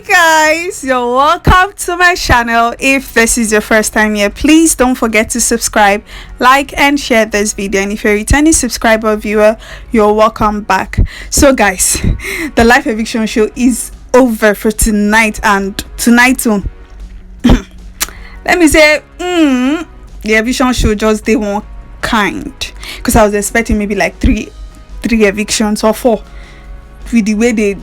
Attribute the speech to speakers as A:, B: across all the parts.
A: Guys, you're welcome to my channel. If this is your first time here, please don't forget to subscribe, like and share this video, and if you're a returning subscriber or viewer, you're welcome back. So guys, the live eviction show is over for tonight, and tonight let me say the eviction show just they one kind, because I was expecting maybe like three evictions or four, with the way they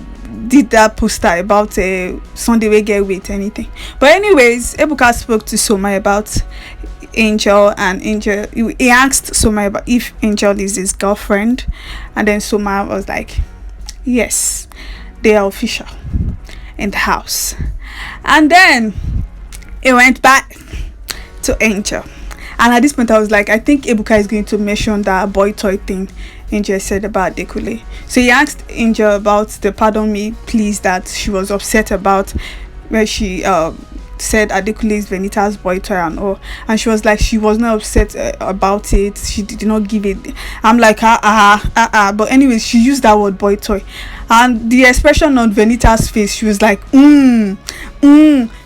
A: did that poster about Sunday we get with anything. But anyways, Ebuka spoke to Soma about Angel, and Angel, he asked Soma about if Angel is his girlfriend, and then Soma was like, yes, they are official in the house. And then it went back to Angel, and at this point I was like, I think Ebuka is going to mention that boy toy thing Angel said about Dekule. So he asked Angel about the pardon me please that she was upset about, where she said Adekule is Venita's boy toy and all, and she was like she was not upset about it, she did not give it. I'm like but anyways, she used that word boy toy, and the expression on Venita's face, she was like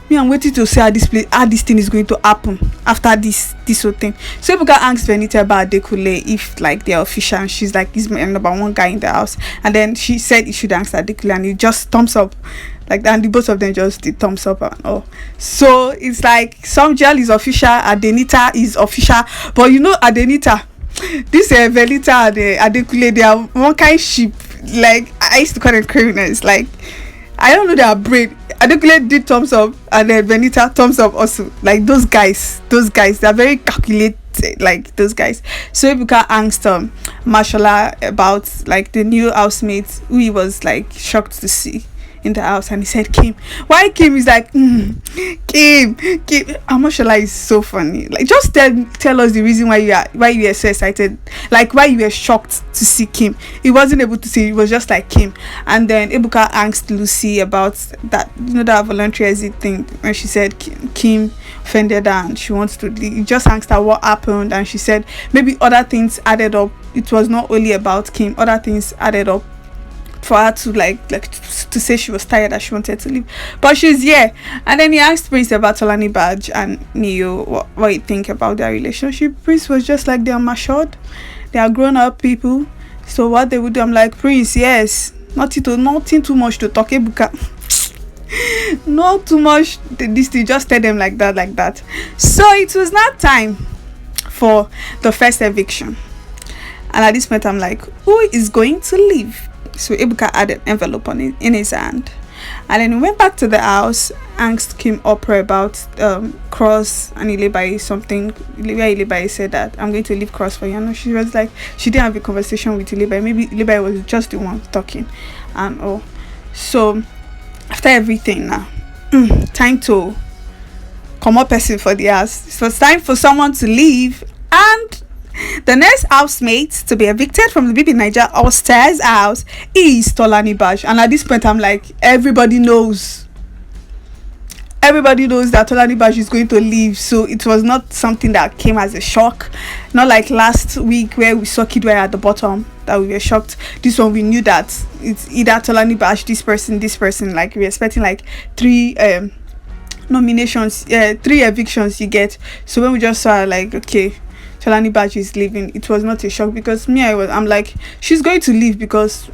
A: me, I'm waiting to see how this thing is going to happen after this whole thing. So Ebuka asked Venita about Adekule if like they're official, and she's like, he's my number one guy in the house. And then she said he should ask Adekule, and he just thumbs up like that, and the both of them just did thumbs up and all. So it's like some gel is official, Adenita is official, but you know Adenita, this Venita and Adekule, they are one kind sheep. Like I used to call them criminals. Like I don't know their brain. Adekule did thumbs up, and then Venita thumbs up also. Like those guys, they're very calculated, like those guys. So Ebuka asked Mashallah about like the new housemates who he was like shocked to see in the house, and he said Kim. Why Kim? Is like Kim. And Mashallah is so funny. Like just tell us the reason why you were so excited, like why you were shocked to see Kim. He wasn't able to see, it was just like Kim. And then Ebuka asked Lucy about that, you know, that voluntary exit thing, when she said Kim offended her and she wants to leave. He just asked her what happened, and she said maybe other things added up. It was not only about Kim, other things added up for her to like to say she was tired, that she wanted to leave, but she's here. And then he asked Prince about Tolanibaj and Neo what you think about their relationship. Prince was just like, they are matured, they are grown-up people, so what they would do. I'm like, Prince, yes, nothing too much to talk. Ebuka not too much this thing, just tell them like that. So it was not time for the first eviction, and at this point I'm like, who is going to leave? So Ebuka had an envelope in his hand, and then he went back to the house, asked Kim Opera about Cross and Ilebai something. Ilebai said that I'm going to leave Cross for you. And she was like, she didn't have a conversation with Ilebai. Maybe Ilebai was just the one talking and all. So after everything now, time to come up person for the house. So it's time for someone to leave, and the next housemate to be evicted from the Bbnaija upstairs house is Tolanibaj. And at this point I'm like, everybody knows that Tolanibaj is going to leave. So it was not something that came as a shock, not like last week where we saw Kidway at the bottom that we were shocked. This one we knew that it's either Tolanibaj, this person. Like we were expecting like three nominations, 3 evictions you get. So when we just saw like, okay, Tolanibaj is leaving, it was not a shock, because I'm like, she's going to leave because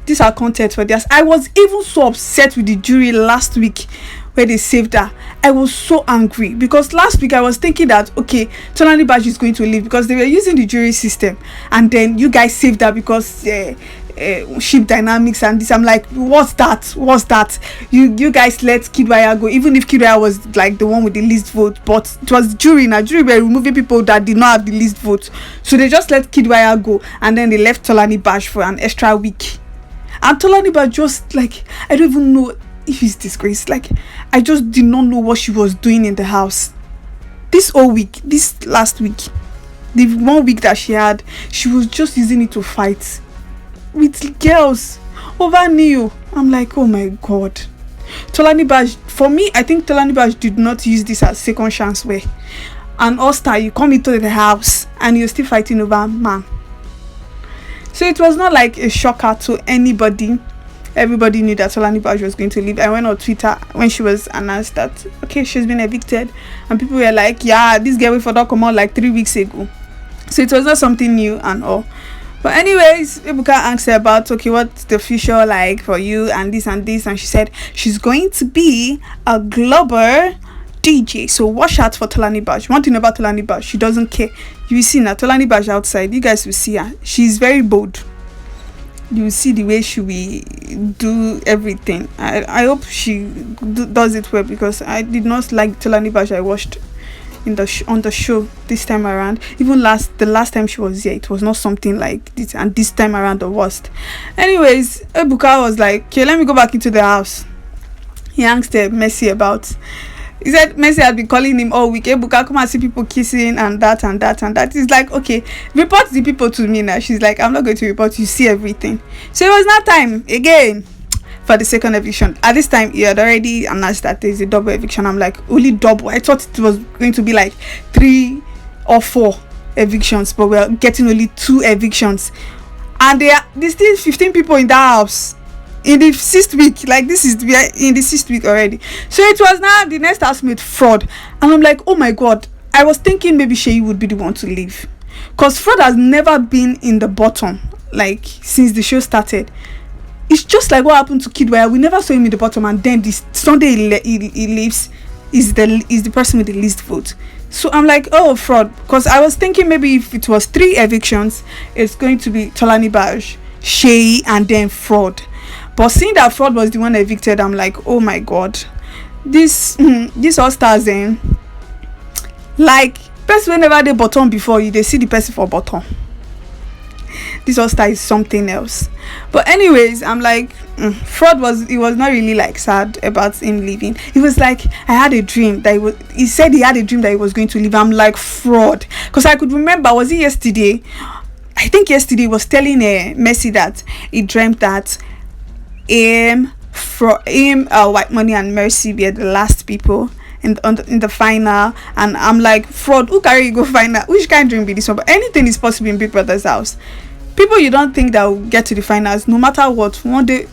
A: these are content for this. I was even so upset with the jury last week where they saved her. I was so angry because last week I was thinking that okay, Tolanibaj is going to leave because they were using the jury system, and then you guys saved her because ship dynamics and this. I'm like, what's that? You guys let Kidwaya go, even if Kidwaya was like the one with the least vote, but it was jury. Now jury were removing people that did not have the least vote, so they just let Kidwaya go, and then they left Tolanibaj for an extra week. And Tolanibaj just like, I don't even know if it's disgraced. Like I just did not know what she was doing in the house this whole week. This last week, the 1 week that she had, she was just using it to fight with girls over Neo. I'm like, oh my god. Tolanibaj, for me, I think Tolanibaj did not use this as second chance way. And All-Star, you come into the house and you're still fighting over man. So it was not like a shocker to anybody. everybody knew that Tolanibaj was going to leave. I went on Twitter when she was announced that okay, she's been evicted, and people were like, yeah, this girl we for that come out like 3 weeks ago. So it was not something new and all. But anyways, Ebuka asked her about, okay, what's the future like for you and this and this, and she said she's going to be a global DJ. So watch out for Tolanibaj. One thing about Tolanibaj, she doesn't care. You will see now Tolanibaj outside, you guys will see her. She's very bold. You will see the way she will do everything. I hope she does it well, because I did not like Tolanibaj I watched on the show this time around. Even the last time she was here, it was not something like this, and this time around the worst. Anyways, Ebuka was like, okay, let me go back into the house. He asked Messi about, he said Messi had been calling him all week, Ebuka, come and see people kissing and that and that and that. He's like, okay, report the people to me now. She's like, I'm not going to report, you see everything. So it was now time again for the second eviction. At this time, he had already announced that there's a double eviction. I'm like, only double? I thought it was going to be like 3 or 4 evictions, but we're getting only 2 evictions. And there's still 15 people in that house in the 6th week. Like, we are in the 6th week already. So it was now the next housemate, Frodd. And I'm like, oh my god, I was thinking maybe Sheyi would be the one to leave, because Frodd has never been in the bottom, like, since the show started. It's just like what happened to Kidwire. We never saw him in the bottom, and then this Sunday he leaves, is the person with the least vote. So I'm like, oh, Frodd, because I was thinking maybe if it was 3 evictions, it's going to be Tolanibaj, Sheyi, and then Frodd. But seeing that Frodd was the one evicted, I'm like, oh my god, this all stars like, person whenever they bottom before you, they see the person for bottom. This all star is something else. But anyways, I'm like, Frodd was not really like sad about him leaving. He was like, I had a dream that he said he had a dream that he was going to leave. I'm like, Frodd, because I could remember, was it yesterday? I think yesterday he was telling Messi that he dreamt that White Money and Mercy were the last people in the final. And I'm like, Frodd, who carry you go final? Which kind of dream be this one? But anything is possible in Big Brother's house. People you don't think that will get to the finals, no matter what, one day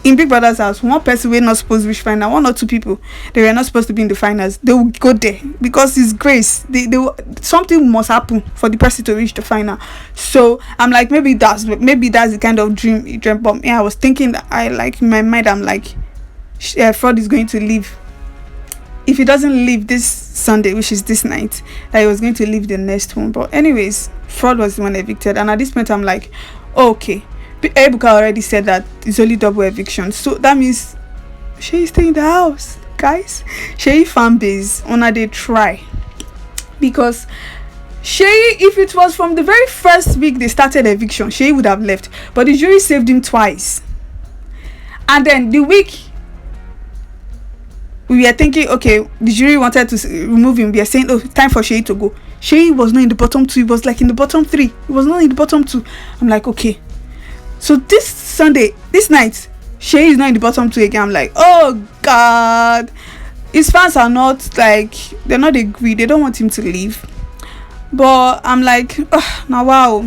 A: in Big Brother's house, one person will not supposed to reach final, 1 or 2 people, they were not supposed to be in the finals, they will go there because it's grace. Something must happen for the person to reach the final. So I'm like, maybe that's the kind of dream he dreamt. But I was thinking that in my mind, I'm like, Frodd is going to leave. If he doesn't leave this Sunday, which is this night, that he was going to leave the next one. But anyways, Frodd was the one evicted, and at this point I'm like, oh, okay, Ebuka already said that it's only double eviction, so that means Sheyi stay in the house, guys. Sheyi fan base, honor they try, because Sheyi, if it was from the very first week they started eviction, Sheyi would have left, but the jury saved him twice. And then the week we were thinking, okay, the jury wanted to remove him, we are saying, oh, time for Sheyi to go. Sheyi was not in the bottom 2, he was like in the bottom 3, he was not in the bottom 2. I'm like, okay, so this Sunday, this night, Sheyi is not in the bottom 2 again. I'm like, oh god, his fans are not like, they're not agree, they don't want him to leave. But I'm like, oh, now wow.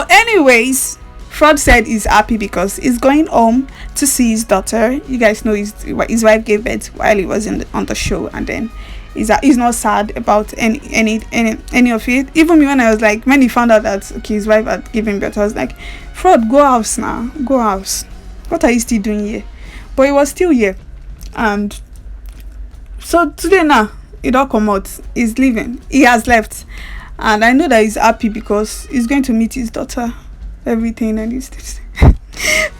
A: Anyways, Frodd said he's happy because he's going home to see his daughter. You guys know his wife gave birth while he was on the show, and then he's not sad about any of it. Even me, when I was like, when he found out that okay, his wife had given birth, I was like, Frodd, go house now, go house. What are you still doing here? But he was still here, and so today now it all come out. He's leaving. He has left, and I know that he's happy because he's going to meet his daughter. Everything and this.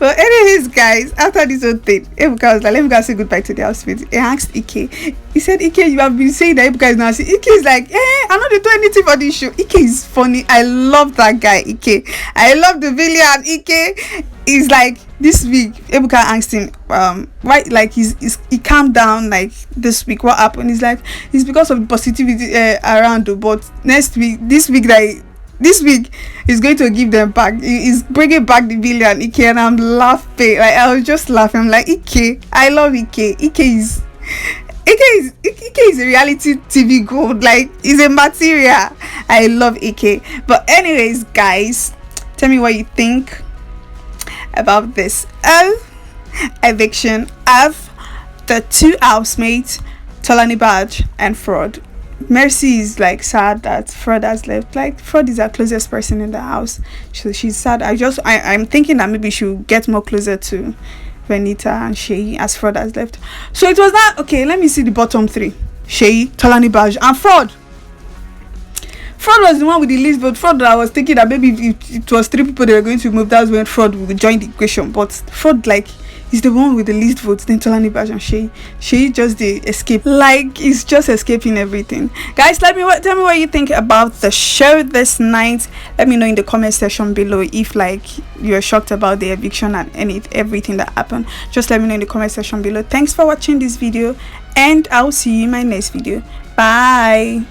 A: But anyways, guys, after this whole thing, Ebuka was like, let me go say goodbye to the housemate. He asked Ike. He said, Ike, you have been saying that Ebuka is not saying. Ike is like, I'm not doing anything for this show. Ike is funny. I love that guy, Ike. I love the villain. Ike is like, this week Ebuka asked him why, like, he calmed down like this week. What happened? He's like, it's because of the positivity around, but this week he's going to give them back. He's bringing back the villain, Ike, and I'm laughing. Like, I was just laughing. I'm like, Ike, I love Ike. Ike is a reality TV gold. Like, he's a material. I love Ike. But anyways, guys, tell me what you think about this. eviction of the two housemates, Tolanibaj and Frodd. Mercy is like sad that Frodd has left. Like Frodd is our closest person in the house, so she's sad. I'm thinking that maybe she'll get more closer to Venita and Sheyi as Frodd has left. So it was that. Okay, let me see the bottom three: Sheyi, Tolanibaj, and Frodd. Frodd was the one with the least vote. Frodd, I was thinking that maybe if it was three people they were going to move, that's when Frodd would join the equation. But Frodd, like, is the one with the least votes. Then Tolanibaj and Sheyi just the escape. Like, he's just escaping everything. Guys, tell me what you think about the show this night. Let me know in the comment section below if like you're shocked about the eviction and everything that happened. Just let me know in the comment section below. Thanks for watching this video, and I'll see you in my next video. Bye.